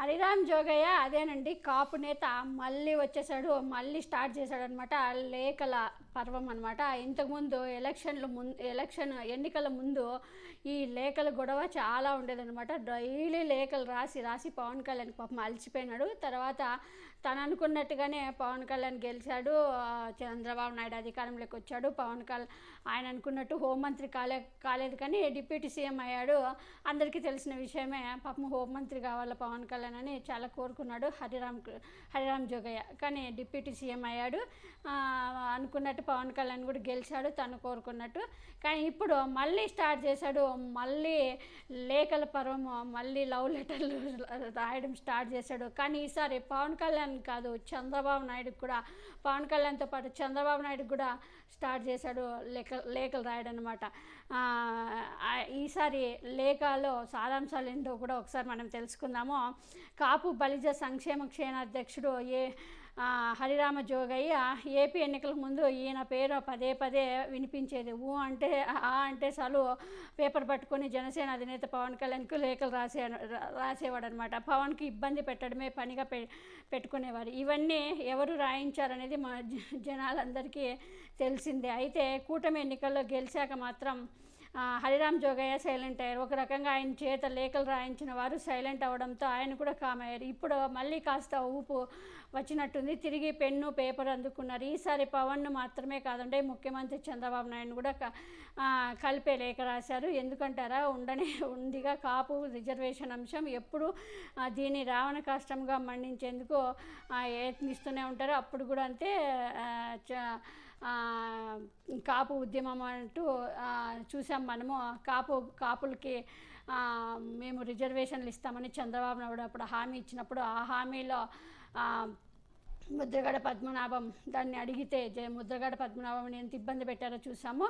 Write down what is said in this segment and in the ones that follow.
హరిరామ్ జోగయ్య అదేనండి కాపు నేత మళ్ళీ వచ్చేసాడు. మళ్ళీ స్టార్ట్ చేశాడనమాట. లేఖల పర్వం అనమాట. ఇంతకుముందు ఎలక్షన్ ఎన్నికల ముందు ఈ లేఖల గొడవ చాలా ఉండేదనమాట. డైలీ లేఖలు రాసి రాసి పవన్ కళ్యాణ్ పాపం అలసిపోయినాడు. తర్వాత తను అనుకున్నట్టుగానే పవన్ కళ్యాణ్ గెలిచాడు. చంద్రబాబు నాయుడు అధికారంలోకి వచ్చాడు. ఆయన అనుకున్నట్టు హోంమంత్రి కాలేదు కానీ డిప్యూటీ సీఎం అయ్యాడు. అందరికీ తెలిసిన విషయమే. పాపం హోంమంత్రి కావాలి పవన్ కళ్యాణ్ అని చాలా కోరుకున్నాడు హరిరామ్ జోగయ్య. కానీ డిప్యూటీ సీఎం అయ్యాడు. అనుకున్నట్టు పవన్ కళ్యాణ్ కూడా గెలిచాడు తను కోరుకున్నట్టు. కానీ ఇప్పుడు మళ్ళీ స్టార్ట్ చేశాడు. మళ్ళీ లేఖల పర్వం, మళ్ళీ లవ్ లెటర్లు రాయడం స్టార్ట్ చేశాడు. కానీ ఈసారి పవన్ కళ్యాణ్ కాదు, చంద్రబాబు నాయుడు కూడా, పవన్ కళ్యాణ్తో పాటు చంద్రబాబు నాయుడు కూడా స్టార్ట్ చేశాడు లేఖలు రాయడం అనమాట. ఈసారి లేఖలో సారాంశాలు ఏంటో కూడా ఒకసారి మనం తెలుసుకుందాము. కాపు బలిజ సంక్షేమ క్షేమాధ్యక్షుడు హరిరామ జోగయ్య ఏపీ ఎన్నికల ముందు ఈయన పేరు పదే పదే వినిపించేది. అంటే చాలు పేపర్ పట్టుకొని జనసేన అధినేత పవన్ కళ్యాణ్కు లేఖలు రాసేవాడు అనమాట. పవన్కి ఇబ్బంది పెట్టడమే పనిగా పెట్టుకునేవారు. ఇవన్నీ ఎవరు రాయించారనేది మా జనాలందరికీ తెలిసిందే. అయితే కూటమి ఎన్నికల్లో గెలిచాక మాత్రం హరిరామ్ జోగయ్య సైలెంట్ అయ్యారు. ఒక రకంగా ఆయన చేత లేఖలు రాయించిన వారు సైలెంట్ అవ్వడంతో ఆయన కూడా కామ్ అయ్యారు. ఇప్పుడు మళ్ళీ కాస్త ఊపు వచ్చినట్టుంది. తిరిగి పెన్ను పేపర్ అందుకున్నారు. ఈసారి పవన్ను మాత్రమే కాదంటే ముఖ్యమంత్రి చంద్రబాబు నాయుడు కూడా కలిపే లేఖ రాశారు. ఎందుకంటారా, ఉందిగా కాపు రిజర్వేషన్ అంశం ఎప్పుడు దీన్ని రావణ కాష్టంగా మండించేందుకు యత్నిస్తూనే ఉంటారు. అప్పుడు కూడా అంతే. కాపు ఉద్యమం అంటూ చూసాం మనము. కాపులకి మేము రిజర్వేషన్లు ఇస్తామని చంద్రబాబు నాయుడు అప్పుడు హామీ ఇచ్చినప్పుడు ఆ హామీలో ముద్రగడ పద్మనాభం దాన్ని అడిగితే ముద్రగడ పద్మనాభం ఎంత ఇబ్బంది పెట్టారో చూసాము.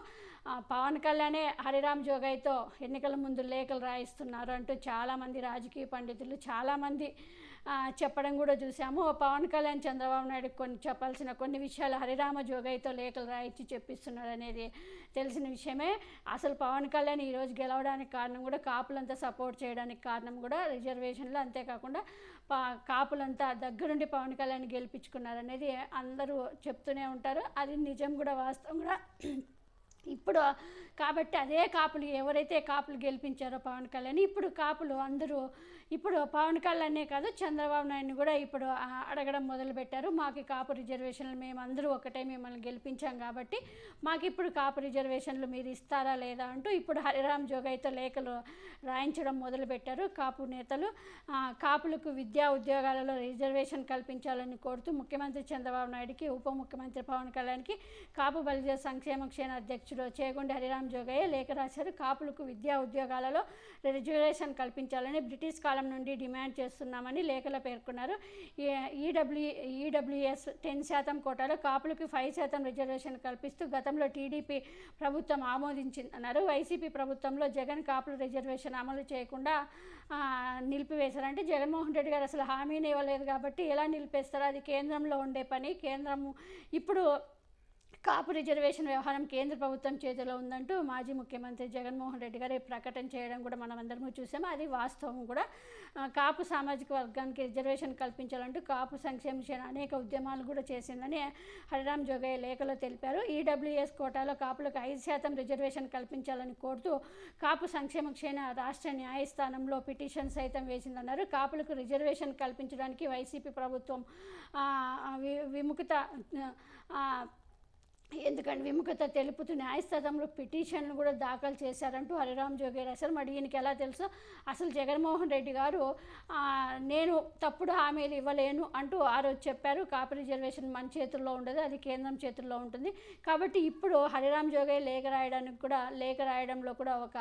పవన్ కళ్యాణే హరిరామ్ జోగయ్యతో ఎన్నికల ముందు లేఖలు రాయిస్తున్నారు అంటూ చాలామంది రాజకీయ పండితులు చాలామంది చెప్పడం కూడా చూసాము. పవన్ కళ్యాణ్ చంద్రబాబు నాయుడు చెప్పాల్సిన కొన్ని విషయాలు హరిరామ జోగయ్యతో లేఖలు రాయించి చెప్పిస్తున్నారు అనేది తెలిసిన విషయమే. అసలు పవన్ కళ్యాణ్ ఈరోజు గెలవడానికి కారణం కూడా కాపులంతా సపోర్ట్ చేయడానికి కారణం కూడా రిజర్వేషన్లు. అంతేకాకుండా కాపులంతా దగ్గరుండి పవన్ కళ్యాణ్ గెలిపించుకున్నారనేది అందరూ చెప్తూనే ఉంటారు. అది నిజం కూడా, వాస్తవం కూడా. ఇప్పుడు కాబట్టి అదే కాపులు ఎవరైతే కాపులు గెలిపించారో పవన్ కళ్యాణ్, ఇప్పుడు కాపులు అందరూ ఇప్పుడు పవన్ కళ్యాణ్నే కాదు చంద్రబాబు నాయుడిని కూడా ఇప్పుడు అడగడం మొదలుపెట్టారు. మాకు కాపు రిజర్వేషన్లు మేమందరూ ఒకటే మిమ్మల్ని గెలిపించాం కాబట్టి మాకు ఇప్పుడు కాపు రిజర్వేషన్లు మీరు ఇస్తారా లేదా అంటూ ఇప్పుడు హరిరామ్ జోగయ్యతో లేఖలు రాయించడం మొదలుపెట్టారు కాపు నేతలు. కాపులకు విద్యా ఉద్యోగాలలో రిజర్వేషన్ కల్పించాలని కోరుతూ ముఖ్యమంత్రి చంద్రబాబు నాయుడికి, ఉప ముఖ్యమంత్రి పవన్ కళ్యాణ్కి కాపు బలిజ సంక్షేమ క్షేమ అధ్యక్షుడు చేగొండి హరిరామ్ జోగయ్య లేఖ రాశారు. కాపులకు విద్యా ఉద్యోగాలలో రిజర్వేషన్ కల్పించాలని బ్రిటిష్ కాలం నుండి డిమాండ్ చేస్తున్నామని లేఖలో పేర్కొన్నారు. ఈడబ్ల్యూఎస్ 10% కోటాలో కాపులకు 5% రిజర్వేషన్ కల్పిస్తూ గతంలో టీడీపీ ప్రభుత్వం ఆమోదించిందన్నారు. వైసీపీ ప్రభుత్వంలో జగన్ కాపుల రిజర్వేషన్ అమలు చేయకుండా నిలిపివేశారంటే జగన్మోహన్ రెడ్డి గారు అసలు హామీని ఇవ్వలేదు కాబట్టి ఎలా నిలిపేస్తారో, అది కేంద్రంలో ఉండే పని. కేంద్రము ఇప్పుడు కాపు రిజర్వేషన్ వ్యవహారం కేంద్ర ప్రభుత్వం చేతిలో ఉందంటూ మాజీ ముఖ్యమంత్రి జగన్మోహన్ రెడ్డి గారు ప్రకటన చేయడం కూడా మనం అందరము చూసాము. అది వాస్తవం కూడా. కాపు సామాజిక వర్గానికి రిజర్వేషన్ కల్పించాలంటూ కాపు సంక్షేమ సేన అనేక ఉద్యమాలు కూడా చేసిందని హరిరామ్ జోగయ్య లేఖలో తెలిపారు. ఈడబ్ల్యూఎస్ కోటాలో కాపులకు 5% రిజర్వేషన్ కల్పించాలని కోరుతూ కాపు సంక్షేమ సేన రాష్ట్ర న్యాయస్థానంలో పిటిషన్ సైతం వేసిందన్నారు. కాపులకు రిజర్వేషన్ కల్పించడానికి వైసీపీ ప్రభుత్వం విముఖత తెలుపుతూ న్యాయస్థానంలో పిటిషన్లు కూడా దాఖలు చేశారంటూ హరిరామ్ జోగయ్య రాశారు. మరి ఈయనకి ఎలా తెలుసు? అసలు జగన్మోహన్ రెడ్డి గారు నేను తప్పుడు హామీలు ఇవ్వలేను అంటూ ఆ రోజు చెప్పారు. కాపు రిజర్వేషన్ మన చేతుల్లో ఉండదు, అది కేంద్రం చేతుల్లో ఉంటుంది. కాబట్టి ఇప్పుడు హరిరామ్ జోగయ్య లేఖ రాయడంలో కూడా ఒక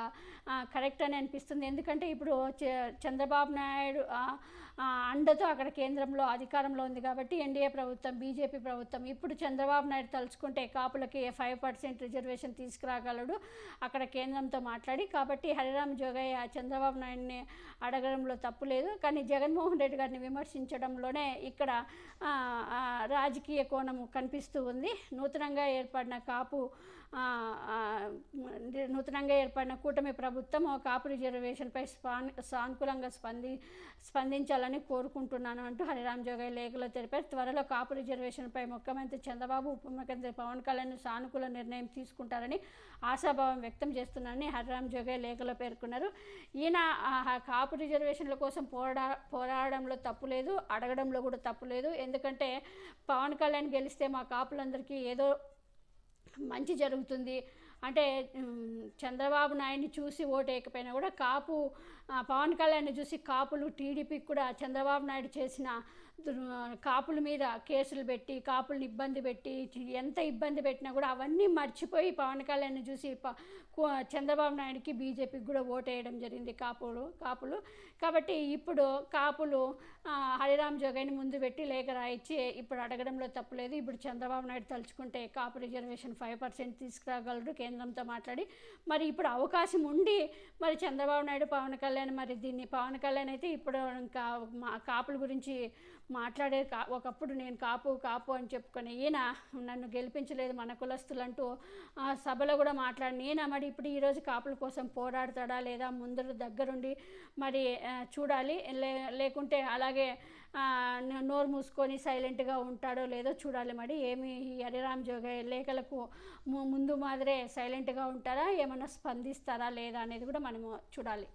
కరెక్ట్ అని అనిపిస్తుంది. ఎందుకంటే ఇప్పుడు చంద్రబాబు నాయుడు అండతో అక్కడ కేంద్రంలో అధికారంలో ఉంది కాబట్టి ఎన్డీఏ ప్రభుత్వం, బీజేపీ ప్రభుత్వం. ఇప్పుడు చంద్రబాబు నాయుడు తలుచుకుంటే కాపులకి 5% రిజర్వేషన్ తీసుకురాగలడు అక్కడ కేంద్రంతో మాట్లాడి. కాబట్టి హరిరామ్ జోగయ్య చంద్రబాబు నాయుడిని అడగడంలో తప్పు లేదు. కానీ జగన్మోహన్ రెడ్డి గారిని విమర్శించడంలోనే ఇక్కడ రాజకీయ కోణం కనిపిస్తూ ఉంది. నూతనంగా ఏర్పడిన కాపు నూతనంగా ఏర్పడిన కూటమి ప్రభుత్వం కాపు రిజర్వేషన్పై సానుకూలంగా స్పందించాలని కోరుకుంటున్నాను అంటూ హరిరామ్ జోగయ్య లేఖలో తెలిపారు. త్వరలో కాపు రిజర్వేషన్పై ముఖ్యమంత్రి చంద్రబాబు, ఉప ముఖ్యమంత్రి పవన్ కళ్యాణ్ సానుకూల నిర్ణయం తీసుకుంటారని ఆశాభావం వ్యక్తం చేస్తున్నారని హరిరామ్ జోగయ్య లేఖలో పేర్కొన్నారు. ఈయన కాపు రిజర్వేషన్ల కోసం పోరాడంలో తప్పు లేదు, అడగడంలో కూడా తప్పు లేదు. ఎందుకంటే పవన్ కళ్యాణ్ గెలిస్తే మా కాపులందరికీ ఏదో మంచి జరుగుతుంది అంటే చంద్రబాబు నాయుడిని చూసి ఓటేయకపోయినా కూడా పవన్ కళ్యాణ్ని చూసి కాపులు టీడీపీకి కూడా చంద్రబాబు నాయుడు చేసిన కాపుల మీద కేసులు పెట్టి కాపులను ఇబ్బంది పెట్టి ఎంత ఇబ్బంది పెట్టినా కూడా అవన్నీ మర్చిపోయి పవన్ కళ్యాణ్ని చూసి చంద్రబాబు నాయుడికి బీజేపీకి కూడా ఓటేయడం జరిగింది కాపులు. కాబట్టి ఇప్పుడు కాపులు హరిరామ్ జోగయ్యని ముందు పెట్టి లేఖ రాయించి ఇప్పుడు అడగడంలో తప్పులేదు. ఇప్పుడు చంద్రబాబు నాయుడు తలుచుకుంటే కాపు రిజర్వేషన్ 5% తీసుకురాగలరు కేంద్రంతో మాట్లాడి. మరి ఇప్పుడు అవకాశం ఉండి మరి చంద్రబాబు నాయుడు, పవన్ కళ్యాణ్ మరి దీన్ని పవన్ కళ్యాణ్ అయితే ఇప్పుడు ఇంకా కాపుల గురించి మాట్లాడే ఒకప్పుడు నేను కాపు అని చెప్పుకొని ఈయన నన్ను గెలిపించలేదు మన కులస్తులంటూ సభలో కూడా మాట్లాడిన ఈయన మరి ఇప్పుడు ఈరోజు కాపుల కోసం పోరాడతాడా లేదా ముందు దగ్గరుండి మరి చూడాలి. లేకుంటే అలాగే నోరు మూసుకొని సైలెంట్గా ఉంటాడో లేదో చూడాలి. మరి ఏమి ఈ హరిరామ్ జోగయ్య లేఖలకు ముందు మాదిరే సైలెంట్గా ఉంటారా, ఏమైనా స్పందిస్తారా లేదా అనేది కూడా మనము చూడాలి.